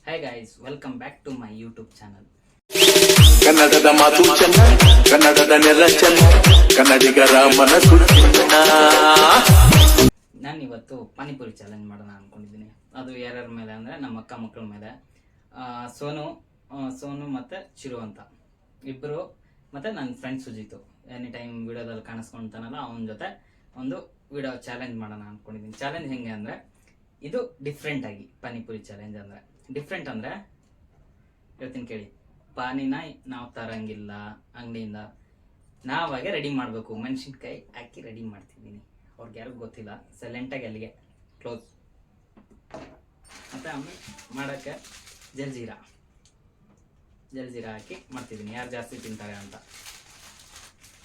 Hi guys, welcome back to my YouTube channel. ಕನ್ನಡದ ಮಾತು ಚೆನ್ನ, ಕನ್ನಡದ ನೆಲ ಚೆನ್ನ, ಕನ್ನಡಿಗರ ಮನಸ್ಸು ಚಿನ್ನ. ನಾನು ಇವತ್ತು ಪಾನಿಪುರಿ ಚಾಲೆಂಜ್ ಮಾಡೋಣ ಅನ್ಕೊಂಡಿದ್ದೀನಿ. ಅದು ಯಾರ್ಯಾರ ಮೇಲೆ ಅಂದರೆ ನಮ್ಮ ಅಕ್ಕ ಮಕ್ಕಳ ಮೇಲೆ. ಸೋನು ಮತ್ತು ಚಿರು ಅಂತ ಇಬ್ಬರು, ಮತ್ತು ನನ್ನ ಫ್ರೆಂಡ್ ಸುಜಿತು ಎನಿ ಟೈಮ್ ವಿಡಿಯೋದಲ್ಲಿ ಕಾಣಿಸ್ಕೊಳ್ತಾನಲ್ಲ, ಅವನ ಜೊತೆ ಒಂದು ವಿಡಿಯೋ ಚಾಲೆಂಜ್ ಮಾಡೋಣ ಅಂದ್ಕೊಂಡಿದ್ದೀನಿ. ಚಾಲೆಂಜ್ ಹೆಂಗೆ ಅಂದರೆ, ಇದು ಡಿಫ್ರೆಂಟ್ ಆಗಿ ಪಾನಿಪುರಿ ಚಾಲೆಂಜ್ ಅಂದರೆ ಡಿಫ್ರೆಂಟ್ ಅಂದರೆ ಹೇಳ್ತೀನಿ ಕೇಳಿ. ಪಾನಿನ ನಾವು ತರಂಗಿಲ್ಲ ಅಂಗಡಿಯಿಂದ, ನಾವಾಗೆ ರೆಡಿ ಮಾಡಬೇಕು. ಮೆಣಸಿನ್ಕಾಯಿ ಹಾಕಿ ರೆಡಿ ಮಾಡ್ತಿದ್ದೀನಿ. ಅವ್ರಿಗೆ ಯಾರಿಗೂ ಗೊತ್ತಿಲ್ಲ, ಸೈಲೆಂಟಾಗಿ ಅಲ್ಲಿಗೆ ಕ್ಲೋಸ್. ಮತ್ತು ಆಮೇಲೆ ಮಾಡೋಕ್ಕೆ ಜಲ್ಜೀರಾ ಹಾಕಿ ಮಾಡ್ತಿದ್ದೀನಿ, ಯಾರು ಜಾಸ್ತಿ ತಿಂತಾರೆ ಅಂತ.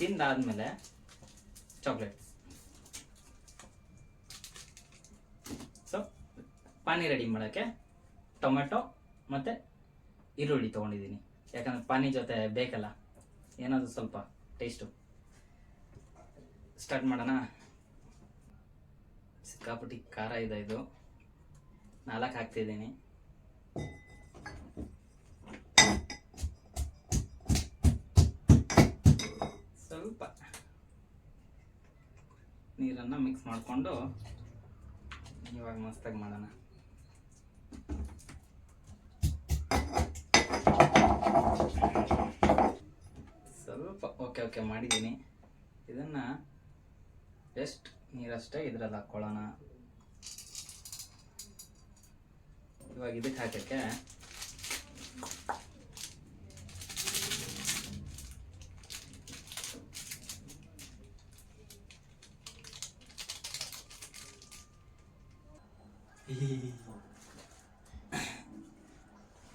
ತಿಂದಾದ್ಮೇಲೆ ಚಾಕ್ಲೇಟ್ಸ್. ಸೊ ಪಾನಿ ರೆಡಿ ಮಾಡೋಕ್ಕೆ ಟೊಮೆಟೊ ಮತ್ತು ಈರುಳ್ಳಿ ತೊಗೊಂಡಿದ್ದೀನಿ, ಯಾಕಂದರೆ ಪಾನಿ ಜೊತೆ ಬೇಕಲ್ಲ ಏನಾದರೂ ಸ್ವಲ್ಪ ಟೇಸ್ಟು. ಸ್ಟಾರ್ಟ್ ಮಾಡೋಣ. ಸಿಕ್ಕಾಪಟ್ಟಿ ಖಾರ ಇದೆ, ಇದು 4 ಹಾಕ್ತಿದ್ದೀನಿ. ಸ್ವಲ್ಪ ನೀರನ್ನು ಮಿಕ್ಸ್ ಮಾಡಿಕೊಂಡು ಇವಾಗ ಮಸ್ತಾಗಿ ಮಾಡೋಣ. ಸ್ವಲ್ಪ ಓಕೆ ಮಾಡಿದ್ದೀನಿ. ಇದನ್ನು ಜಸ್ಟ್ ನೀರಷ್ಟೇ ಇದ್ರಲ್ಲಿ ಹಾಕ್ಕೊಳ್ಳೋಣ. ಇವಾಗ ಇದಕ್ಕೆ ಹಾಕೋಕ್ಕೆ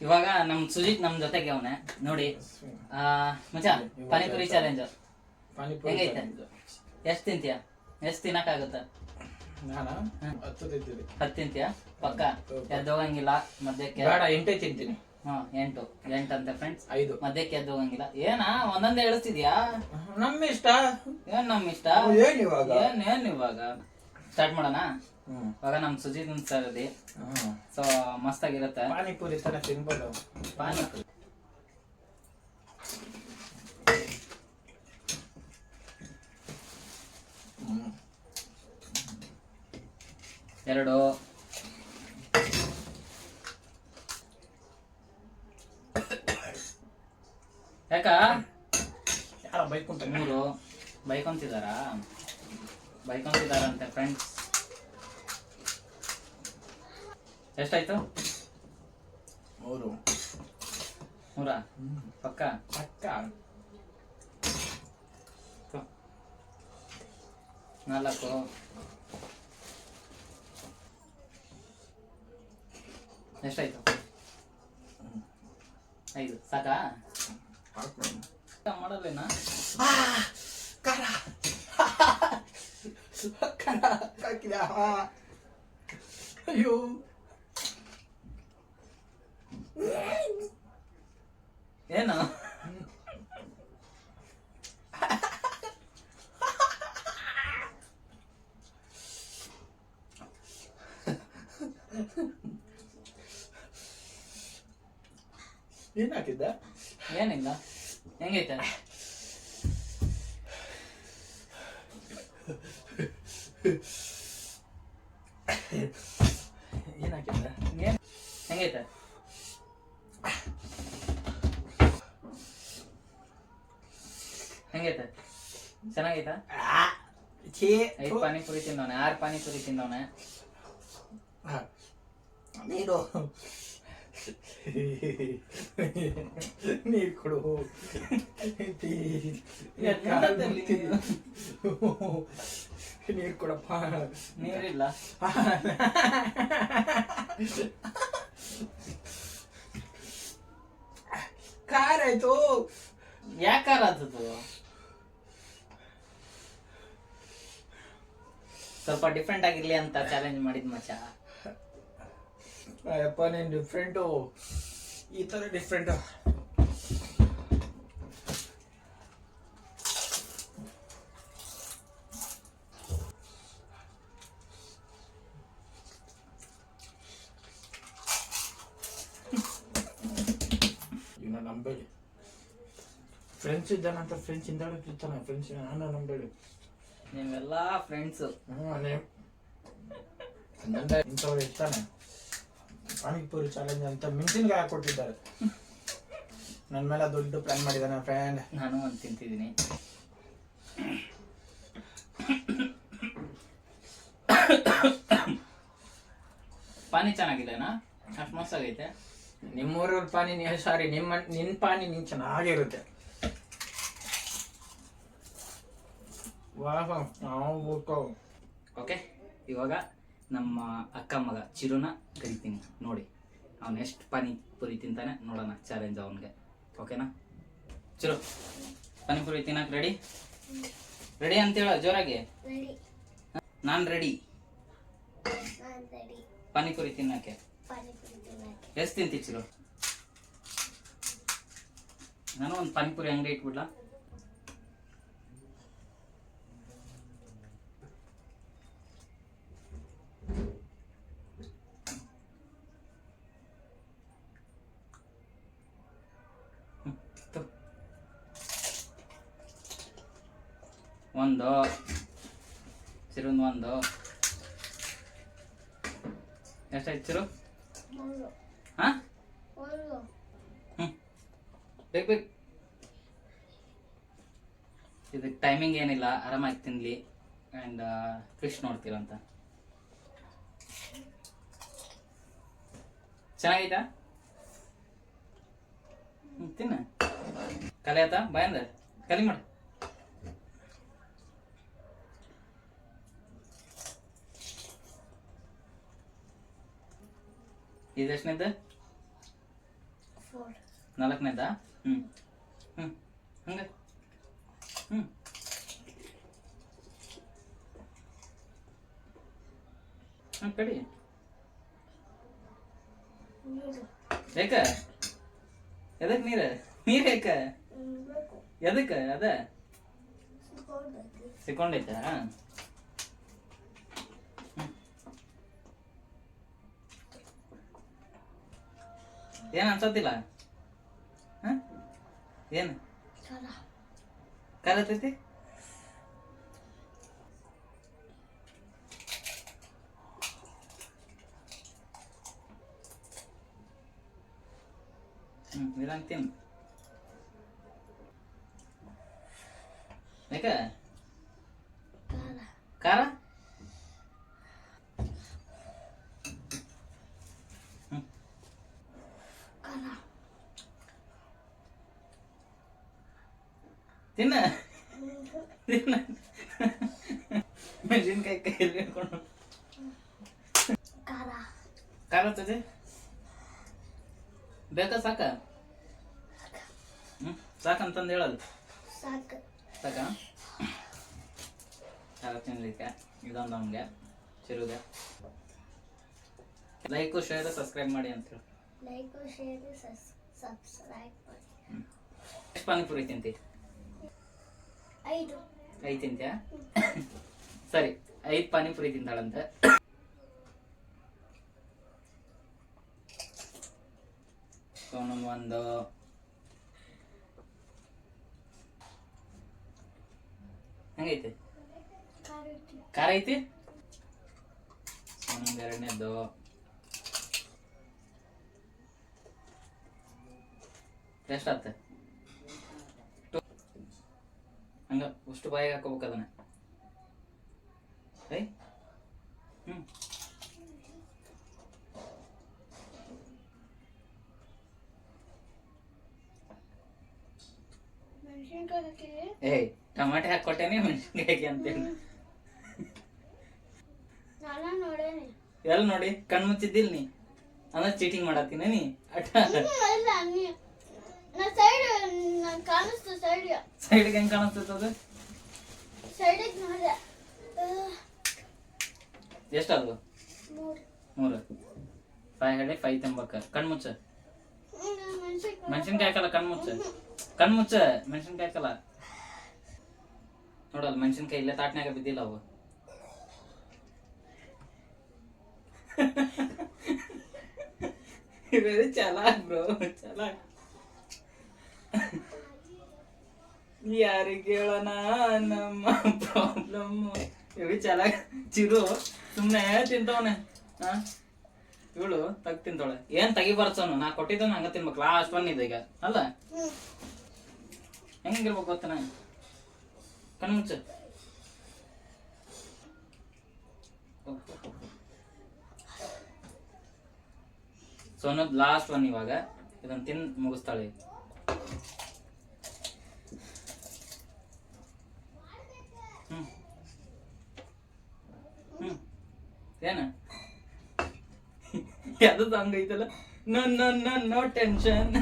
ಇವಾಗ ನಮ್ಮ ಸುಜಿತ್ ನಮ್ಮ ಜೊತೆಗೆ ಅವನೇ ನೋಡಿ. ಮಚ್ಚ ಪಾನಿಪುರಿ ಚಾಲೆಂಜ್ ಹೆಂಗೈತೆ? ಎಷ್ಟು ತಿಂತೀಯ? ಎಷ್ಟು ತಿನ್ನಕ್ಕಾಗುತ್ತೆ? 10 ತಿಂತೀಯ ಪಕ್ಕ? ಎದ್ದೋಗಂಗಿಲ್ಲ ಮಧ್ಯಕ್ಕೆ? 8 ತಿಂತೀನಿ. 8 ಅಂತ ಫ್ರೆಂಡ್ಸ್. 5 ಮಧ್ಯಕ್ಕೆ ಎದ್ದೋಗಂಗಿಲ್ಲ. ಏನ ಒಂದೊಂದೇ ಹೇಳಿಸ್ತಿದ್ಯಾ? ನಮ್ಮ ಇಷ್ಟ. ಏನ್ ನಮ್ಮ ಇಷ್ಟ? ಏನ್ ಇವಾಗ ಸ್ಟಾರ್ಟ್ ಮಾಡೋಣ. ಇವಾಗ ನಮ್ ಸುಜಿತ್ ಸರ್ದಿ. ಸೊ ಮಸ್ತಾಗಿರುತ್ತೆ. ಪಾನಿಪುರಿ ತರ ತಿನ್ಬೋದು. ಪಾನಿಪುರಿ ಎರಡು, ಯಾಕ ಯಾರ ಬೈಕೊಂತ? 3 ಬೈಕೊಂತಿದಾರಂತೆ ಫ್ರೆಂಡ್ಸ್. ಎಷ್ಟಾಯ್ತು? 3 ಪಕ್ಕ? 4 ಎಷ್ಟಾಯ್ತು? 5 ಸಾಕಾ? ಮಾಡಲ್ಲೇನಾ? ಅಯ್ಯೋ ಏನು? ಏನ್ ಹಾಕಿದ್ದ? ಏನಿಲ್ಲ, ಹೆಂಗೈತೆ? ಏನ್ ಹಾಕಿದ್ದ? ಹೆಂಗೈತೆ? ಹೆಂಗೈತೆ? ಚೆನ್ನಾಗೈತಾ? 5 ಪಾನಿಪುರಿ ತಿಂದವನೆ, 6 ಪಾನಿಪುರಿ ತಿಂದವನೆ. ನೀರು ನೀರು ಕೊಡು. ನೀರು ಕೊಡಪ್ಪ. ನೀರಿಲ್ಲ. ಖಾರ ಆಯ್ತು. ಯಾಕೆ ಖಾರ ಆದದ್ದು? ಸ್ವಲ್ಪ ಡಿಫ್ರೆಂಟ್ ಆಗಿರ್ಲಿ ಅಂತ ಚಾಲೆಂಜ್ ಮಾಡಿದ್ ಮಚ್ಚ. ಅಯ್ಯಪ್ಪ ನೀನ್ ಡಿಫ್ರೆಂಟು, ಈ ತರ ಡಿಫ್ರೆಂಟು. ನಂಬೇಡಿ. ಫ್ರೆಂಡ್ಸ್ ಇದ್ದಾನಂತ ಫ್ರೆಂಡ್ಸ್ ಹಿಂದಾಡ್ತಿರ್ತಾನೆ. ಫ್ರೆಂಡ್ಸ್ ನಾನು ನಂಬೇಡಿ. ನೀವೆಲ್ಲ ಫ್ರೆಂಡ್ಸು. ಇಂಥವ್ರು ಇರ್ತಾನೆ. ಪಾನಿಪುರಿ ಚಾಲೆಂಜ್ ಅಂತ ಮೆಣಸಿನ್ಕಾಯಿ ಹಾಕೊಟ್ಟಿದ್ದಾರೆ. ನನ್ನ ಮೇಲೆ ದೊಡ್ಡ ಪ್ಲಾನ್ ಮಾಡಿದ್ದಾನೆ ಫ್ರೆಂಡ್. ನಾನು ಒಂದು ತಿಂತಿದ್ದೀನಿ. ಪಾನಿ ಚೆನ್ನಾಗಿದೆನಾ? ಅಷ್ಟು ಮಸ್ತಾಗೈತೆ. ನಿಮ್ಮೂರವ್ರ ಪಾನಿ ಸಾರಿ ನಿನ್ನ ಪಾನಿ ನೀನು ಚೆನ್ನಾಗಿರುತ್ತೆ. ವಾಹ ನಾವು ಓಕೆ, ಇವಾಗ ನಮ್ಮ ಅಕ್ಕ ಮಗ ಚಿರುನ ಕರಿತೀನಿ. ನೋಡಿ ಅವನು ಎಷ್ಟು ಪಾನಿಪುರಿ ತಿಂತಾನೆ ನೋಡೋಣ. ಚಾಲೆಂಜ್ ಅವನಿಗೆ. ಓಕೆನಾ ಚಿರು? ಪಾನಿಪುರಿ ತಿನ್ನಕ್ಕೆ ರೆಡಿ? ರೆಡಿ ಅಂತೇಳ ಜೋರಾಗಿ. ನಾನು ರೆಡಿ ಪಾನಿಪುರಿ ತಿನ್ನಕ್ಕೆ. ಎಷ್ಟು ತಿಂತಿ ಚಿರು? ನಾನು ಒಂದು ಪಾನಿಪುರಿ ಅಂಗಡಿ ಇಟ್ಬಿಡ್ಲಾ? ಒಂದು ಚಿರುಂದು ಒಂದು. ಎಷ್ಟಾಯ್ತು ಚಿರು? ಹಾಂ ಬೇಕು ಬೇಕು. ಇದಕ್ಕೆ ಟೈಮಿಂಗ್ ಏನಿಲ್ಲ, ಆರಾಮಾಗಿ ತಿನ್ಲಿ. ಆ್ಯಂಡ್ ಫಿಶ್ ನೋಡ್ತೀರಂತ. ಚೆನ್ನಾಗೈತಾ? ತಿನ್ನ. ಕಲೆ ಆಯ್ತಾ ಬಾಯಂದ? ಕಲಿ ಮಾಡು. ಇದೆಷ್ಟನೇದ? 4ನೇದಾ? ಹಂಗೆ ಕಡಿ. ಯಾಕ? ಎದಕ್ಕೆ ನೀರು ಯಾಕ? ಎದಕ್ಕೆ? ಅದ ಸಿಕ್ಕೊಂಡೈತಾ? ಏನ್ ಅನ್ಸತ್ತಿಲ್ಲ? ಏನು ಕರತೈತಿ? ಇದಂಗ ತಿನ್. ಯಾಕ? ಖಾರ? ತಿನ್ನ ತಿನ್ನ. ಮೆಣಸಿನ್ಕಾಯಿ ಕೈಯಲ್ಲಿ ಹಿಡ್ಕೊಂಡು ಖಾರ ತದೆ. ಬೇಕಾ? ಸಾಕ? ಸಾಕಂತಂದು ಹೇಳಲ್ಲ. ಸಾಕ? ಖಾರ ತಿನ್ಲಿಕ್ಕೆ ಇದೊಂದು ಅವನಿಗೆ ಚಿರುಗೆ. ಲೈಕ್ ಶೇರ್ ಸಬ್ಸ್ಕ್ರೈಬ್ ಮಾಡಿ ಅಂತ ಹೇಳಿ. ಎಷ್ಟು ಪಾನಿಪುರಿ ತಿಂತಿ? 5 ತಿಂತ್ಯಾ? ಸರಿ, 5 ಪಾನಿಪುರಿ ತಿಂತಾಳಂತೆ. ಒಂದು ಹೆಂಗೈತೆ? ಖಾರ ಐತಿ? ಎರಡನೇದು ಎಷ್ಟಾತ? ಹಂಗ ಅಷ್ಟು ಬಾಯಿಗೆ ಹಾಕೋಬೇಕು ಅದನ್ನ. ಏಯ್ ಟಮಾಟೆ ಹಾಕೊಟ್ಟೇನೆ ಮೆಣಸಿನ್ಕಾಯಿ ಅಂತೇಳಿ. ಎಲ್ಲಿ ನೋಡಿ? ಕಣ್ ಮುಚ್ಚಿದ್ದಿಲ್ ನೀ? ಅಂದ್ರೆ ಚೀಟಿಂಗ್ ಮಾಡತ್ತೀನ ನೀ? ಸೈಡ್ಗೆ ಹೆಂಗ್ ಕಾಣಿಸ್ತದ? ಎಷ್ಟದು? 3. 5 ಹೇಳಿ 5 ತಿನ್ಬೇಕ. ಕಣ್ಮುಚ್ಚ. ಮೆಣಸಿನ್ಕಾಯಿ ಹಾಕಲ್ಲ. ಕಣ್ಮುಚ್ಚ ಮೆಣಸಿನ್ಕಾಯಿ ಹಾಕಲ್ಲ. ನೋಡಲ್ಲ ಮೆಣಸಿನ್ಕಾಯಿ ಇಲ್ಲೇ ತಾಟ್ನ್ಯಾಗ ಬಿದ್ದಿಲ್ಲ ಅವು. ವೆರಿ ಚಾಲಾಕ್ ಬ್ರೋ, ಚಾಲಾಕ್. ಯಾರಿಗೆ ಹೇಳೋಣ ನಮ್ಮ ಪ್ರಾಬ್ಲಮ್. ಇವಿ ಚೆನ್ನಾಗಿ ಚಿರು ಸುಮ್ಮನೆ ತಿಂತವನೆ. ಇವಳು ತಿಂತಾಳೆ. ಏನ್ ತೆಗಿಬಾರ್ಸೋನು ನಾ ಕೊಟ್ಟಿದ್ದ ಹಂಗ ತಿನ್ಬೇಕು. ಲಾಸ್ಟ್ ಒನ್ ಇದೆ ಈಗ ಅಲ್ಲ. ಹೆಂಗಿರ್ಬೇಕು ಗೊತ್ತನ? ಕಣ್ಮುಚ್ಚ. ಸೊ ಅನ್ನೋದು ಲಾಸ್ಟ್ ಒನ್. ಇವಾಗ ಇದನ್ನ ತಿನ್ ಮುಗಿಸ್ತಾಳೆ. ಏನ ಯಾವ್ದು ಸಾಂಗ್ ಐತಲ್ಲ, no no no no tension.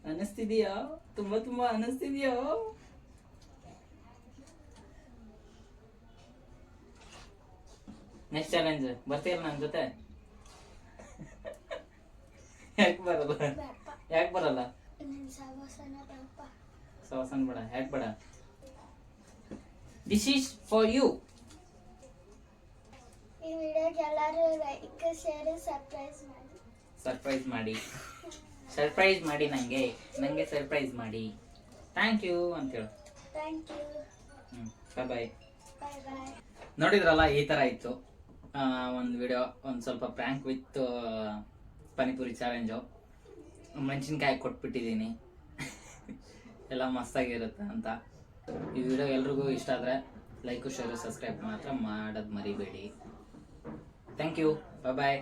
ಅನಿಸ್ತಿದೀಯಾ? ತುಂಬಾ ತುಂಬಾ ಅನಿಸ್ತಿದೀಯಾ? ನೆಕ್ಸ್ಟ್ ಚಾಲೆಂಜ್ ಬರ್ತೀಯಲ್ಲ ನನ್ನ ಜೊತೆ? ಯಾಕೆ ಬರಲ್ಲ? ಯಾಕೆ ಬರಲ್ಲ? ಸವಸನ್ ಬೇಡ. ಯಾಕೆ ಬೇಡ? This is for you. ಈ ವಿಡಿಯೋಗೆ ಎಲ್ಲರೂ ಲೈಕ್ ಶೇರ್ ಸಬ್ಸ್ಕ್ರೈಬ್ ಮಾಡಿ. ಸರ್ಪ್ರೈಸ್ ಮಾಡಿ ನಂಗೆ ಸರ್ಪ್ರೈಸ್ ಮಾಡಿ. ಥ್ಯಾಂಕ್ ಯು ಅಂತೇಳು. Thank you. Bye bye. Bye bye. ನೋಡಿದ್ರಲ್ಲ, ಈ ತರ ಇತ್ತು ಒಂದು ವಿಡಿಯೋ. ಒಂದು ಸ್ವಲ್ಪ ಪ್ರ್ಯಾಂಕ್ ವಿತ್ ಪಾನಿಪುರಿ ಚಾಲೆಂಜು. ಮೆಣಸಿನ್ಕಾಯಿ ಕೊಟ್ಬಿಟ್ಟಿದ್ದೀನಿ. ಎಲ್ಲ ಮಸ್ತಾಗಿರುತ್ತೆ ಅಂತ. ಈ ವಿಡಿಯೋ ಎಲ್ರಿಗೂ ಇಷ್ಟ ಆದರೆ ಲೈಕು ಶೇರು ಸಬ್ಸ್ಕ್ರೈಬ್ ಮಾತ್ರ ಮಾಡೋದು ಮರಿಬೇಡಿ. Thank you. Bye bye.